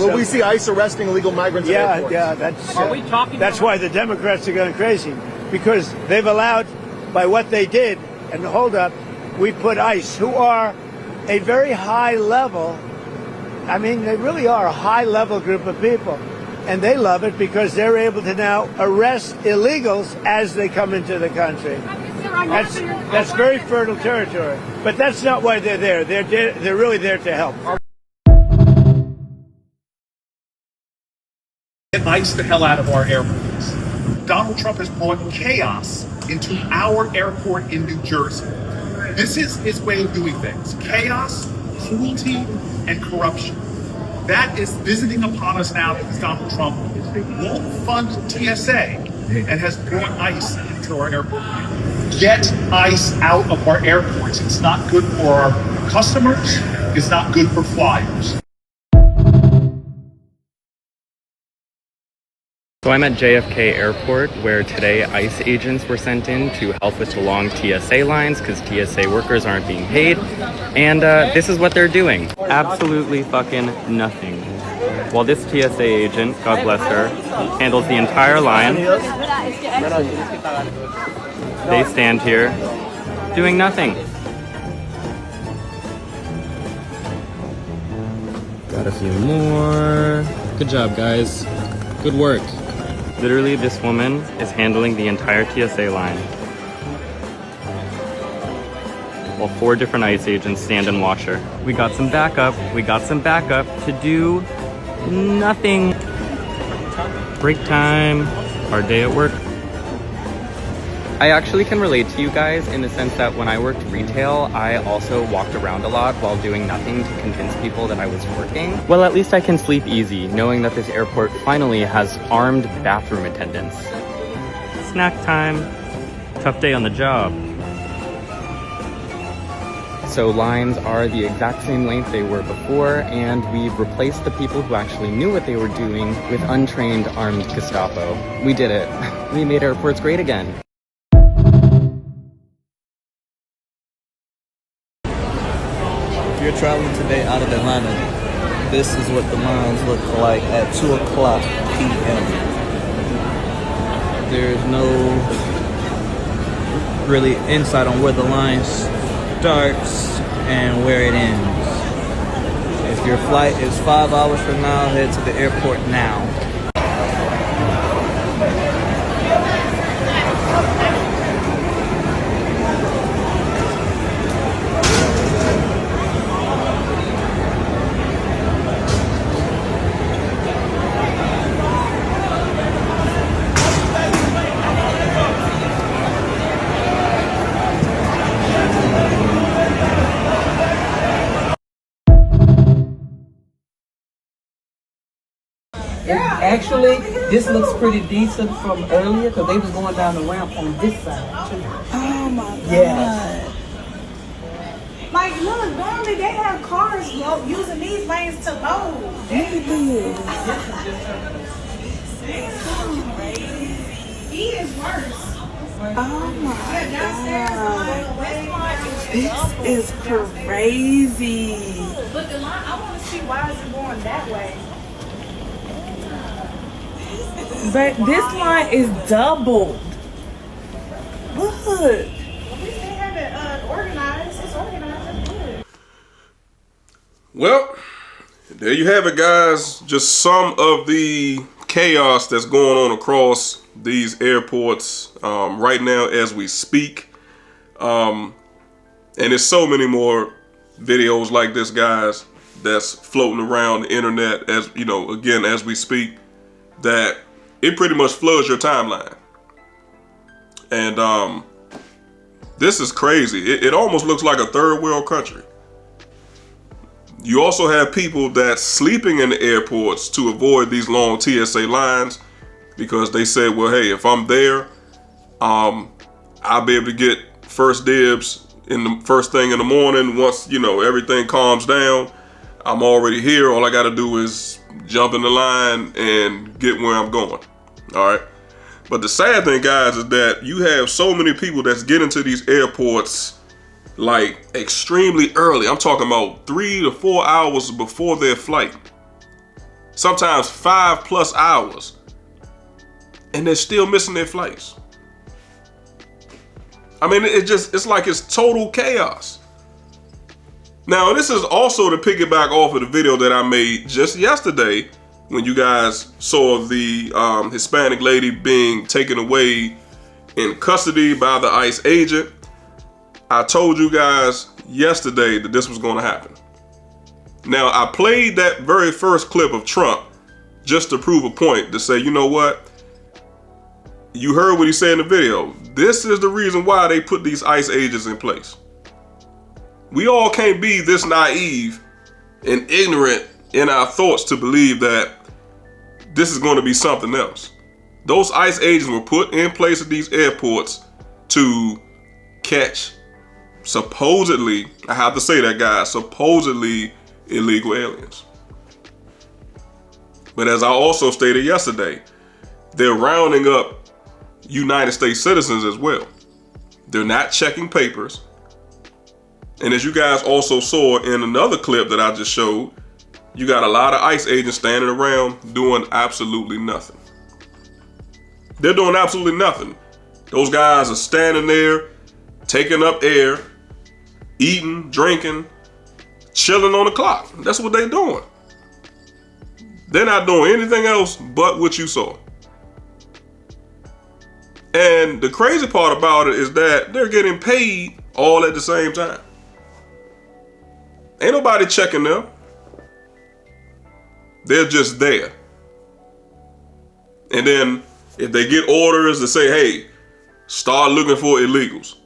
Will we see ICE arresting illegal migrants at airports? Yeah, that's why the Democrats are going crazy, because they've allowed, by what they did, and hold up, we put ICE, who are a very high level, I mean, they really are a high level group of people. And they love it because they're able to now arrest illegals as they come into the country. That's very fertile territory. But that's not why they're there. They're really there to help. Get ICE the hell out of our airports. Donald Trump has brought chaos into our airport in New Jersey. This is his way of doing things. Chaos, cruelty, and corruption. That is visiting upon us now because Donald Trump won't fund TSA and has brought ICE into our airport. Get ICE out of our airports. It's not good for our customers. It's not good for flyers. So I'm at JFK Airport, where today ICE agents were sent in to help with the long TSA lines because TSA workers aren't being paid. And this is what they're doing. Absolutely fucking nothing. While this TSA agent, God bless her, handles the entire line, they stand here doing nothing. Got a few more. Good job, guys. Good work. Literally, this woman is handling the entire TSA line, while 4 different ICE agents stand and watch her. We got some backup to do nothing. Break time, hard day at work. I actually can relate to you guys in the sense that when I worked retail, I also walked around a lot while doing nothing to convince people that I was working. Well, at least I can sleep easy, knowing that this airport finally has armed bathroom attendants. Snack time. Tough day on the job. So lines are the exact same length they were before, and we've replaced the people who actually knew what they were doing with untrained armed Gestapo. We did it. We made airports great again. If you're traveling today out of Atlanta, this is what the lines look like at 2 o'clock p.m. There's no really insight on where the line starts and where it ends. If your flight is 5 hours from now, head to the airport now. Actually, this looks pretty decent from earlier because they was going down the ramp on this side too. Oh my god. Yeah. Like, look, normally they have cars using these lanes to load. Look at this. He is worse. Oh my god. This is crazy. But the line, I want to see why is it going that way. But this line is doubled. Look. At least they have it organized. It's organized. That's good. Well, there you have it, guys. Just some of the chaos that's going on across these airports right now as we speak. And there's so many more videos like this, guys, that's floating around the internet as, you know, again, as we speak, that it pretty much floods your timeline. And this is crazy. It almost looks like a third world country. You also have people that's sleeping in the airports to avoid these long TSA lines because they say, well, hey, if I'm there, I'll be able to get first dibs in the first thing in the morning. Once, you know, everything calms down, I'm already here. All I got to do is jump in the line and get where I'm going. All right. But the sad thing, guys, is that you have so many people that's getting to these airports like extremely early. I'm talking about 3 to 4 hours before their flight. sometimes 5+ hours, and they're still missing their flights. I mean, it's like it's total chaos. Now, this is also to piggyback off of the video that I made just yesterday when you guys saw the Hispanic lady being taken away in custody by the ICE agent. I told you guys yesterday that this was going to happen. Now, I played that very first clip of Trump just to prove a point, to say, you know what? You heard what he said in the video. This is the reason why they put these ICE agents in place. We all can't be this naive and ignorant in our thoughts to believe that this is going to be something else. Those ICE agents were put in place at these airports to catch supposedly, I have to say that, guys, supposedly illegal aliens. But as I also stated yesterday, they're rounding up United States citizens as well. They're not checking papers. And as you guys also saw in another clip that I just showed, you got a lot of ICE agents standing around doing absolutely nothing. They're doing absolutely nothing. Those guys are standing there, taking up air, eating, drinking, chilling on the clock. That's what they're doing. They're not doing anything else but what you saw. And the crazy part about it is that they're getting paid all at the same time. Ain't nobody checking them. They're just there. And then if they get orders to say, hey, start looking for illegals,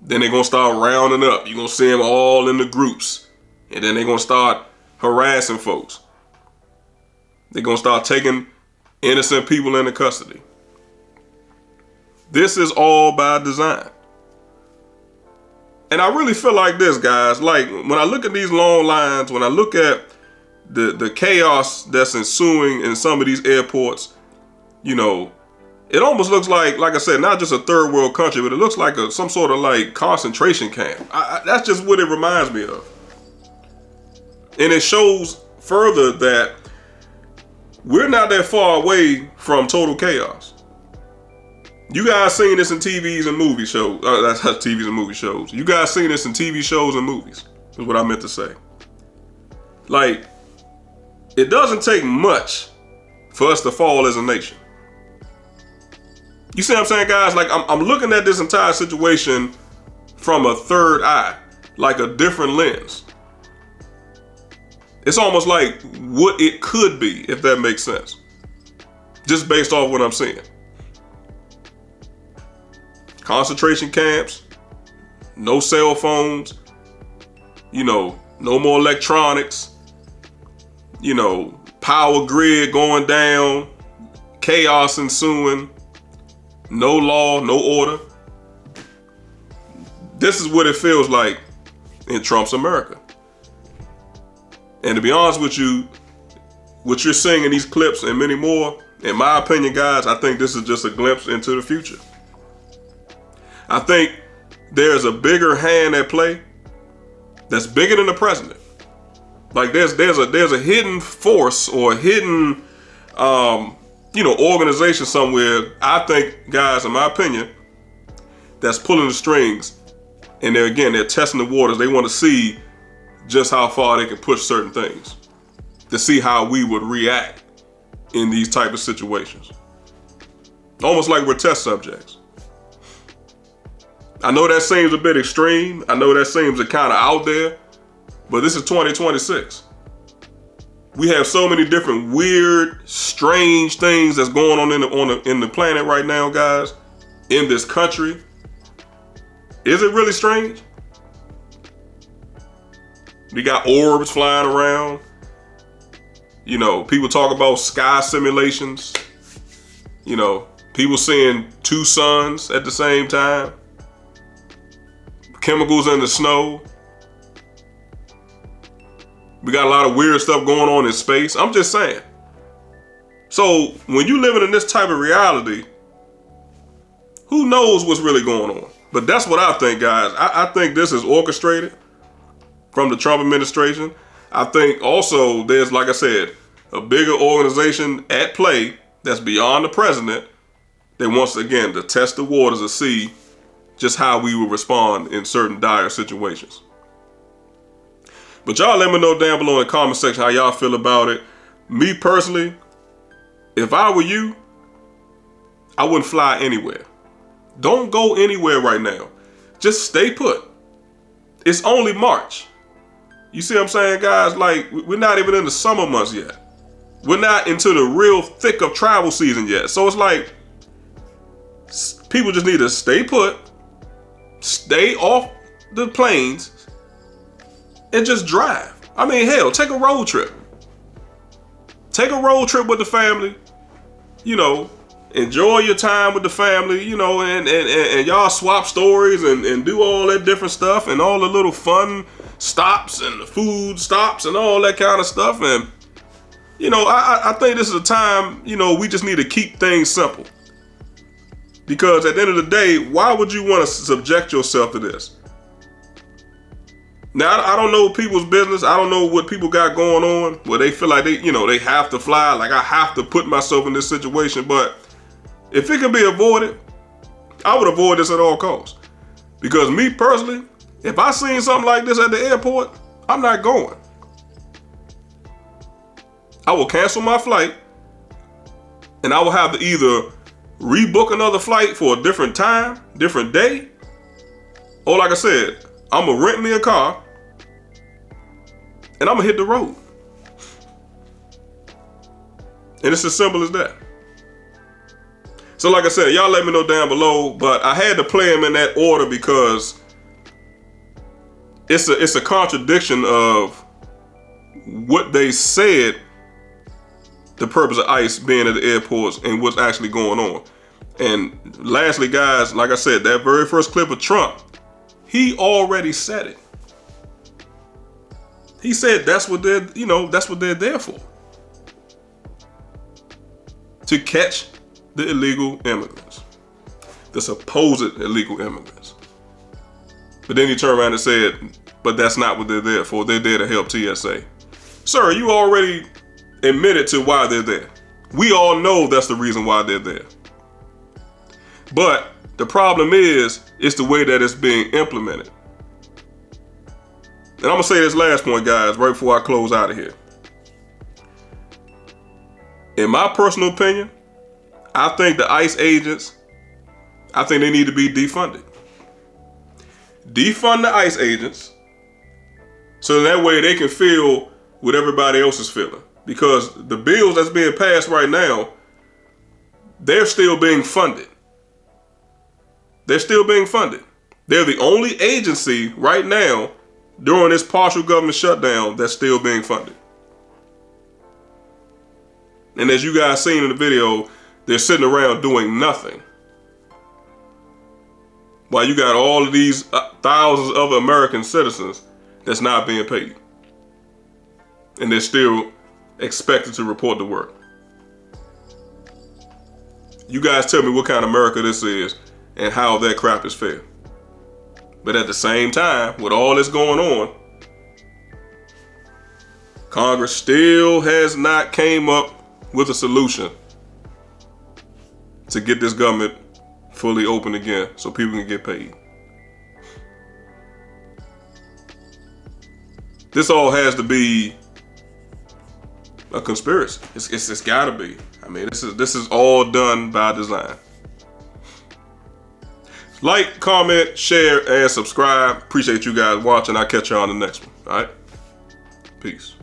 then they're going to start rounding up. You're going to see them all in the groups. And then they're going to start harassing folks. They're going to start taking innocent people into custody. This is all by design. And I really feel like this, guys. Like, when I look at these long lines, when I look at the chaos that's ensuing in some of these airports, you know, it almost looks like I said, not just a third world country, but it looks like some sort of like concentration camp. That's just what it reminds me of. And it shows further that we're not that far away from total chaos. You guys seen this in TVs and movie shows. That's TVs and movie shows. You guys seen this in TV shows and movies, is what I meant to say. Like, it doesn't take much for us to fall as a nation. You see what I'm saying, guys? Like, I'm looking at this entire situation from a third eye, like a different lens. It's almost like what it could be, if that makes sense. Just based off what I'm seeing. Concentration camps, no cell phones, you know, no more electronics, you know, power grid going down, chaos ensuing, no law, no order. This is what it feels like in Trump's America. And to be honest with you, what you're seeing in these clips and many more, in my opinion, guys, I think this is just a glimpse into the future. I think there's a bigger hand at play that's bigger than the president. Like there's a hidden force or a hidden, organization somewhere. I think, guys, in my opinion, that's pulling the strings, and they're testing the waters. They want to see just how far they can push certain things, to see how we would react in these type of situations. Almost like we're test subjects. I know that seems a bit extreme. I know that seems kind of out there, but this is 2026. We have so many different weird, strange things that's going on in the planet right now, guys, in this country. Is it really strange? We got orbs flying around. You know, people talk about sky simulations. You know, people seeing two suns at the same time. Chemicals in the snow. We got a lot of weird stuff going on in space. I'm just saying. So when you living in this type of reality, who knows what's really going on? But that's what I think, guys. I think this is orchestrated from the Trump administration. I think also there's, like I said, a bigger organization at play that's beyond the president that wants, again, to test the waters to see just how we will respond in certain dire situations. But y'all let me know down below in the comment section how y'all feel about it. Me personally, if I were you, I wouldn't fly anywhere. Don't go anywhere right now. Just stay put. It's only March. You see what I'm saying, guys? Like, we're not even in the summer months yet. We're not into the real thick of travel season yet. So it's like, people just need to stay put, stay off the planes, and just drive. I mean, hell, take a road trip. Take a road trip with the family, you know, enjoy your time with the family, you know, and y'all swap stories and do all that different stuff and all the little fun stops and the food stops and all that kind of stuff. And, you know, I think this is a time, you know, we just need to keep things simple. Because at the end of the day, why would you want to subject yourself to this? Now, I don't know people's business. I don't know what people got going on where they feel like they, you know, they have to fly. Like, I have to put myself in this situation. But if it can be avoided, I would avoid this at all costs. Because me personally, if I seen something like this at the airport, I'm not going. I will cancel my flight and I will have to either rebook another flight for a different time, different day, or like I said, I'm gonna rent me a car and I'm gonna hit the road. And it's as simple as that. So like I said, y'all let me know down below, but I had to play them in that order because it's a contradiction of what they said the purpose of ICE being at the airports and what's actually going on. And lastly, guys, like I said, that very first clip of Trump, he already said it. He said that's what they're, you know, that's what they're there for. To catch the illegal immigrants, the supposed illegal immigrants. But then he turned around and said, but that's not what they're there for. They're there to help TSA. Sir, you already admitted to why they're there. We all know that's the reason why they're there. But the problem is, it's the way that it's being implemented. And I'm gonna say this last point, guys, right before I close out of here. In my personal opinion, I think the ICE agents, I think they need to be defunded. Defund the ICE agents so that way they can feel what everybody else is feeling. Because the bills that's being passed right now, they're still being funded. They're still being funded. They're the only agency right now during this partial government shutdown that's still being funded. And as you guys seen in the video, they're sitting around doing nothing. While you got all of these thousands of American citizens that's not being paid. And they're still expected to report to work. You guys tell me what kind of America this is and how that crap is fair. But at the same time, with all this going on, Congress still has not came up with a solution to get this government fully open again so people can get paid. This all has to be a conspiracy. It's gotta be. I mean, this is all done by design. Like, comment, share, and subscribe. Appreciate you guys watching. I'll catch you on the next one. All right? Peace.